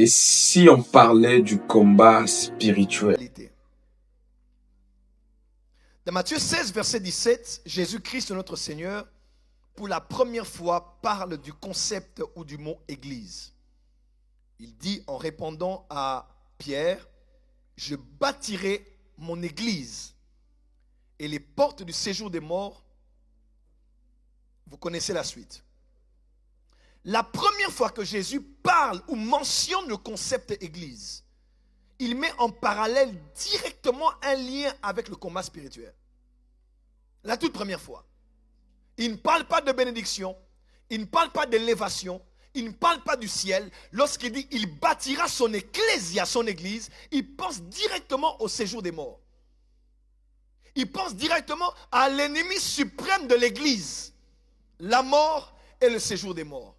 Et si on parlait du combat spirituel? Dans Matthieu 16, verset 17, Jésus-Christ, notre Seigneur, pour la première fois, parle du concept ou du mot église. Il dit en répondant à Pierre, « Je bâtirai mon église et les portes du séjour des morts. » Vous connaissez la suite. La première fois que Jésus parle ou mentionne le concept église, il met en parallèle directement un lien avec le combat spirituel. La toute première fois. Il ne parle pas de bénédiction, il ne parle pas d'élévation, il ne parle pas du ciel. Lorsqu'il dit il bâtira son ecclésia, son église, il pense directement au séjour des morts. Il pense directement à l'ennemi suprême de l'église, la mort et le séjour des morts.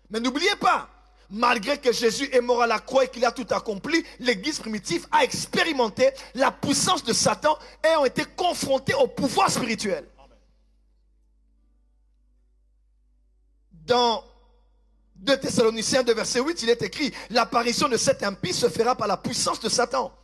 Mais n'oubliez pas, malgré que Jésus est mort à la croix et qu'il a tout accompli, l'église primitive a expérimenté la puissance de Satan et ont été confrontés au pouvoir spirituel. Dans 2 Thessaloniciens 2 verset 8, il est écrit, l'apparition de cet impie se fera par la puissance de Satan.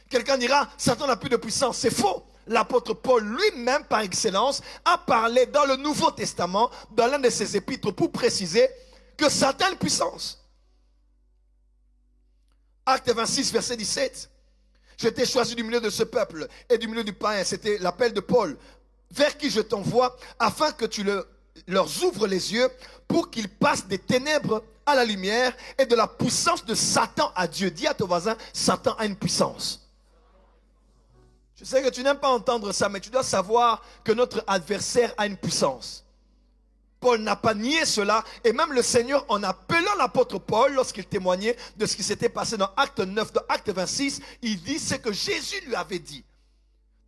Quelqu'un dira, Satan n'a plus de puissance. C'est faux. L'apôtre Paul lui-même, par excellence, a parlé dans le Nouveau Testament, dans l'un de ses épîtres, pour préciser que Satan a une puissance. Acte 26, verset 17. Je t'ai choisi du milieu de ce peuple et du milieu du païen. C'était l'appel de Paul. Vers qui je t'envoie, afin que tu leur ouvres les yeux, pour qu'ils passent des ténèbres à la lumière et de la puissance de Satan à Dieu. Dis à ton voisin, Satan a une puissance. Je sais que tu n'aimes pas entendre ça, mais tu dois savoir que notre adversaire a une puissance. Paul n'a pas nié cela, et même le Seigneur, en appelant l'apôtre Paul, lorsqu'il témoignait de ce qui s'était passé dans Acte 9, dans Acte 26, il dit ce que Jésus lui avait dit.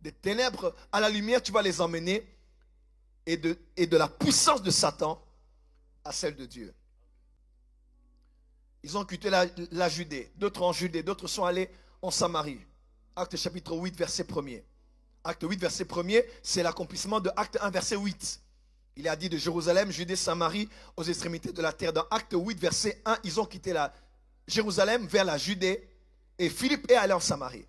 Des ténèbres à la lumière, tu vas les emmener, et de la puissance de Satan à celle de Dieu. Ils ont quitté la Judée, d'autres en Judée, d'autres sont allés en Samarie. Acte chapitre 8, verset 1er. Acte 8, verset 1er, c'est l'accomplissement de Acte 1, verset 8. Il a dit de Jérusalem, Judée, Samarie, aux extrémités de la terre. Dans Acte 8, verset 1, ils ont quitté Jérusalem vers la Judée et Philippe est allé en Samarie.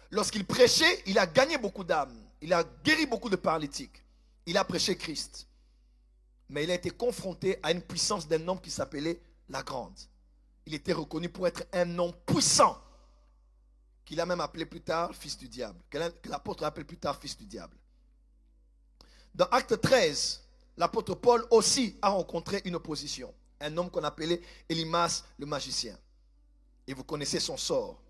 Lorsqu'il prêchait, il a gagné beaucoup d'âmes. Il a guéri beaucoup de paralytiques. Il a prêché Christ. Mais il a été confronté à une puissance d'un homme qui s'appelait la Grande. Il était reconnu pour être un homme puissant, qu'il a même appelé plus tard fils du diable, que l'apôtre appelle plus tard fils du diable. Dans Acte 13, l'apôtre Paul aussi a rencontré une opposition. Un homme qu'on appelait Élymas le magicien. Et vous connaissez son sort.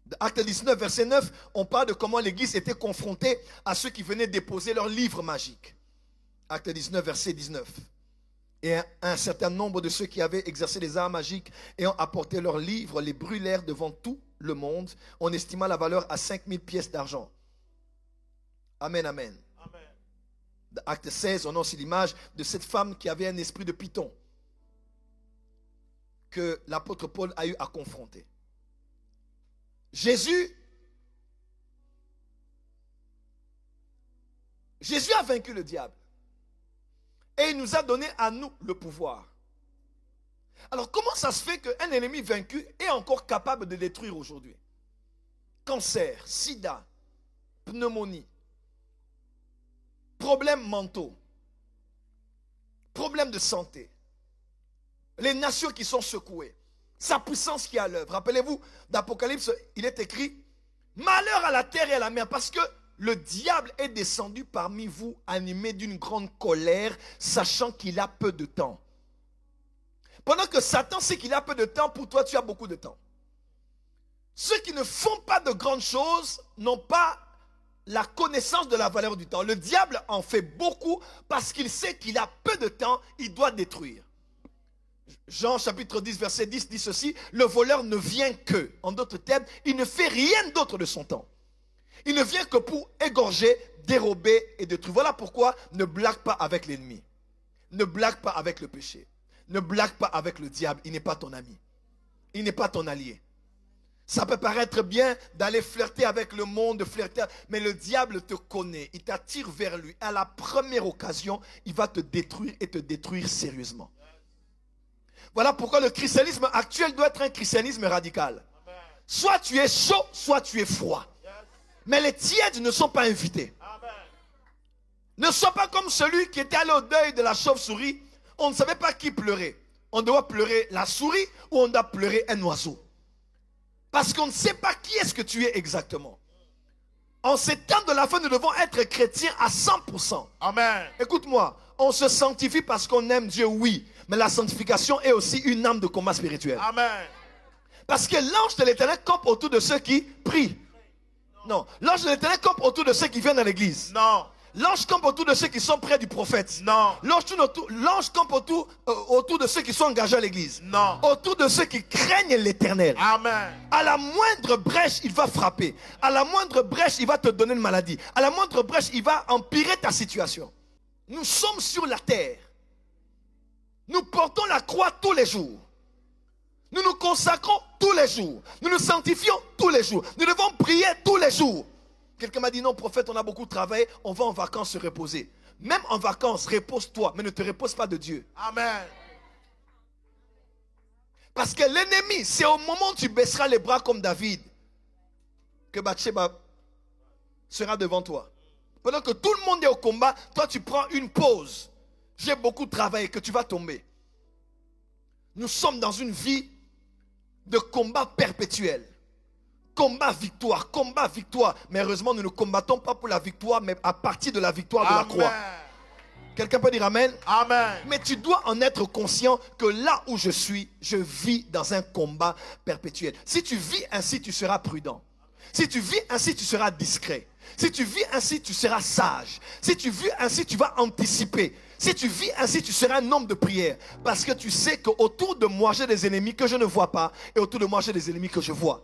Dans Acte 19, verset 9, on parle de comment l'église était confrontée à ceux qui venaient déposer leurs livres magiques. Acte 19, verset 19. Et un certain nombre de ceux qui avaient exercé les arts magiques et ont apporté leurs livres, les brûlèrent devant tout le monde. On estima la valeur à 5000 pièces d'argent. Amen, amen. Amen. Dans Acte 16, on a aussi l'image de cette femme qui avait un esprit de python que l'apôtre Paul a eu à confronter. Jésus a vaincu le diable. Et il nous a donné à nous le pouvoir. Alors comment ça se fait qu'un ennemi vaincu est encore capable de détruire aujourd'hui? Cancer, sida, pneumonie, problèmes mentaux, problèmes de santé, les nations qui sont secouées, sa puissance qui est à l'œuvre. Rappelez-vous, d'Apocalypse, il est écrit « Malheur à la terre et à la mer » parce que le diable est descendu parmi vous animé d'une grande colère, sachant qu'il a peu de temps. Pendant que Satan sait qu'il a peu de temps, pour toi tu as beaucoup de temps. Ceux qui ne font pas de grandes choses n'ont pas la connaissance de la valeur du temps. Le diable en fait beaucoup parce qu'il sait qu'il a peu de temps, il doit détruire. Jean chapitre 10 verset 10 dit ceci, le voleur ne vient que, en d'autres termes, il ne fait rien d'autre de son temps. Il ne vient que pour égorger, dérober et détruire. Voilà pourquoi ne blague pas avec l'ennemi. Ne blague pas avec le péché. Ne blague pas avec le diable. Il n'est pas ton ami. Il n'est pas ton allié. Ça peut paraître bien d'aller flirter avec le monde, de flirter, mais le diable te connaît. Il t'attire vers lui. À la première occasion, il va te détruire et te détruire sérieusement. Voilà pourquoi le christianisme actuel doit être un christianisme radical. Amen. Soit tu es chaud, soit tu es froid. Yes. Mais les tièdes ne sont pas invités. Amen. Ne sois pas comme celui qui était allé au deuil de la chauve-souris. On ne savait pas qui pleurer. On doit pleurer la souris ou on doit pleurer un oiseau. Parce qu'on ne sait pas qui est-ce que tu es exactement. En ces temps de la fin, nous devons être chrétiens à 100%. Amen. Écoute-moi, on se sanctifie parce qu'on aime Dieu, oui. Mais la sanctification est aussi une âme de combat spirituel. Amen. Parce que l'ange de l'Éternel campe autour de ceux qui prient. Non. L'ange de l'Éternel campe autour de ceux qui viennent à l'église. Non. L'ange campe autour de ceux qui sont près du prophète. Non. L'ange campe autour de ceux qui sont engagés à l'église. Non. Autour de ceux qui craignent l'Éternel. Amen. À la moindre brèche, il va frapper. À la moindre brèche, il va te donner une maladie. À la moindre brèche, il va empirer ta situation. Nous sommes sur la terre. Nous portons la croix tous les jours. Nous nous consacrons tous les jours. Nous nous sanctifions tous les jours. Nous devons prier tous les jours. Quelqu'un m'a dit, non, prophète, on a beaucoup travaillé, on va en vacances se reposer. Même en vacances, repose-toi, mais ne te repose pas de Dieu. Amen. Parce que l'ennemi, c'est au moment où tu baisseras les bras comme David que Bathsheba sera devant toi. Pendant que tout le monde est au combat, toi tu prends une pause. J'ai beaucoup travaillé, que tu vas tomber. Nous sommes dans une vie de combat perpétuel. Combat, victoire, combat, victoire. Mais heureusement, nous ne combattons pas pour la victoire, mais à partir de la victoire de la croix. Quelqu'un peut dire Amen? Amen. Mais tu dois en être conscient que là où je suis, je vis dans un combat perpétuel. Si tu vis ainsi, tu seras prudent. Si tu vis ainsi, tu seras discret. Si tu vis ainsi, tu seras sage. Si tu vis ainsi, tu vas anticiper. Si tu vis ainsi, tu seras un homme de prière. Parce que tu sais qu'autour de moi, j'ai des ennemis que je ne vois pas. Et autour de moi, j'ai des ennemis que je vois.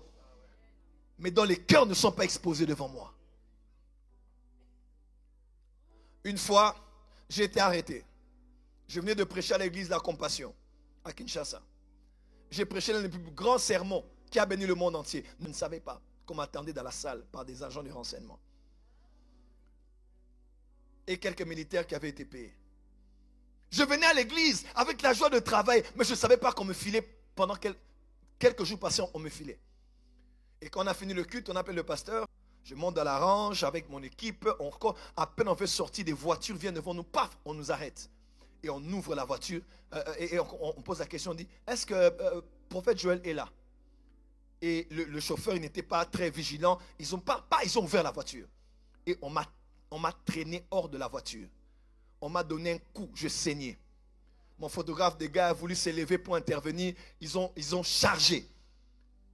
Mais dont les cœurs ne sont pas exposés devant moi. Une fois, j'ai été arrêté. Je venais de prêcher à l'église de la Compassion, à Kinshasa. J'ai prêché l'un des plus grands sermons qui a béni le monde entier. Je ne savais pas qu'on m'attendait dans la salle par des agents du renseignement. Et quelques militaires qui avaient été payés. Je venais à l'église avec la joie de travail, mais je ne savais pas qu'on me filait pendant quelques jours passés, on me filait. Et quand on a fini le culte, on appelle le pasteur. Je monte dans la range avec mon équipe. À peine on veut sortir, des voitures viennent devant nous. Paf, on nous arrête. Et on ouvre la voiture. Et on pose la question, on dit, est-ce que prophète Joël est là? Et le chauffeur, il n'était pas très vigilant. Ils ont ouvert la voiture. Et on m'a traîné hors de la voiture. On m'a donné un coup, je saignais. Mon photographe des gars a voulu s'élever pour intervenir. Ils ont chargé.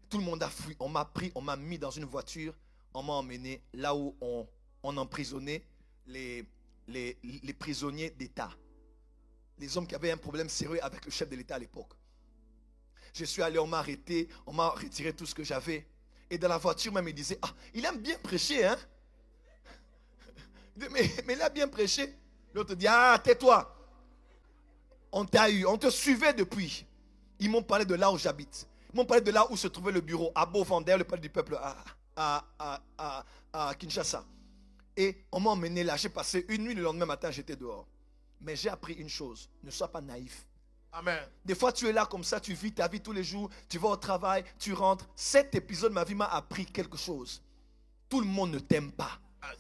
Tout le monde a fui. On m'a pris, on m'a mis dans une voiture. On m'a emmené là où on emprisonnait les prisonniers d'État. Les hommes qui avaient un problème sérieux avec le chef de l'État à l'époque. Je suis allé, on m'a arrêté, on m'a retiré tout ce que j'avais. Et dans la voiture, même, il disait, ah, il aime bien prêcher, hein? Mais il a bien prêché. L'autre dit, ah, tais-toi. On t'a eu, on te suivait depuis. Ils m'ont parlé de là où j'habite. Ils m'ont parlé de là où se trouvait le bureau, à Beauvandère, le palais du peuple, à Kinshasa. Et on m'a emmené là. J'ai passé une nuit, le lendemain matin, j'étais dehors. Mais j'ai appris une chose, ne sois pas naïf. Amen. Des fois, tu es là comme ça, tu vis ta vie tous les jours, tu vas au travail, tu rentres. Cet épisode de ma vie m'a appris quelque chose. Tout le monde ne t'aime pas. Ah,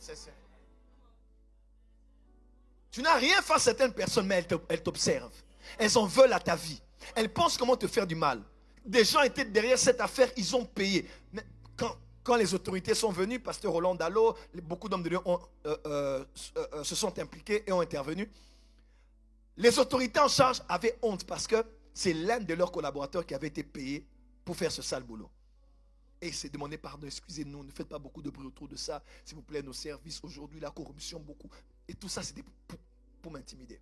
tu n'as rien face à certaines personnes, mais elles t'observent. Elles en veulent à ta vie. Elles pensent comment te faire du mal. Des gens étaient derrière cette affaire, ils ont payé. Mais quand les autorités sont venues, pasteur Roland Dallot, beaucoup d'hommes de Dieu se sont impliqués et ont intervenu. Les autorités en charge avaient honte parce que c'est l'un de leurs collaborateurs qui avait été payé pour faire ce sale boulot. Et il s'est demandé pardon, excusez-nous, ne faites pas beaucoup de bruit autour de ça. S'il vous plaît, nos services aujourd'hui, la corruption, beaucoup. Et tout ça, c'était pour m'intimider.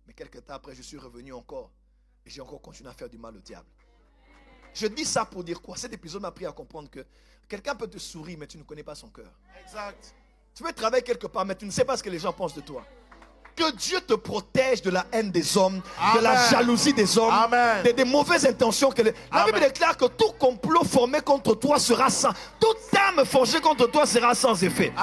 Mais quelques temps après, je suis revenu encore. Et j'ai encore continué à faire du mal au diable. Je dis ça pour dire quoi? Cet épisode m'a appris à comprendre que quelqu'un peut te sourire, mais tu ne connais pas son cœur. Exact. Tu peux travailler quelque part, mais tu ne sais pas ce que les gens pensent de toi. Que Dieu te protège de la haine des hommes, Amen. De la jalousie des hommes, des mauvaises intentions. La Bible déclare que tout complot formé contre toi sera sans. Toute arme forgée contre toi sera sans effet. Amen.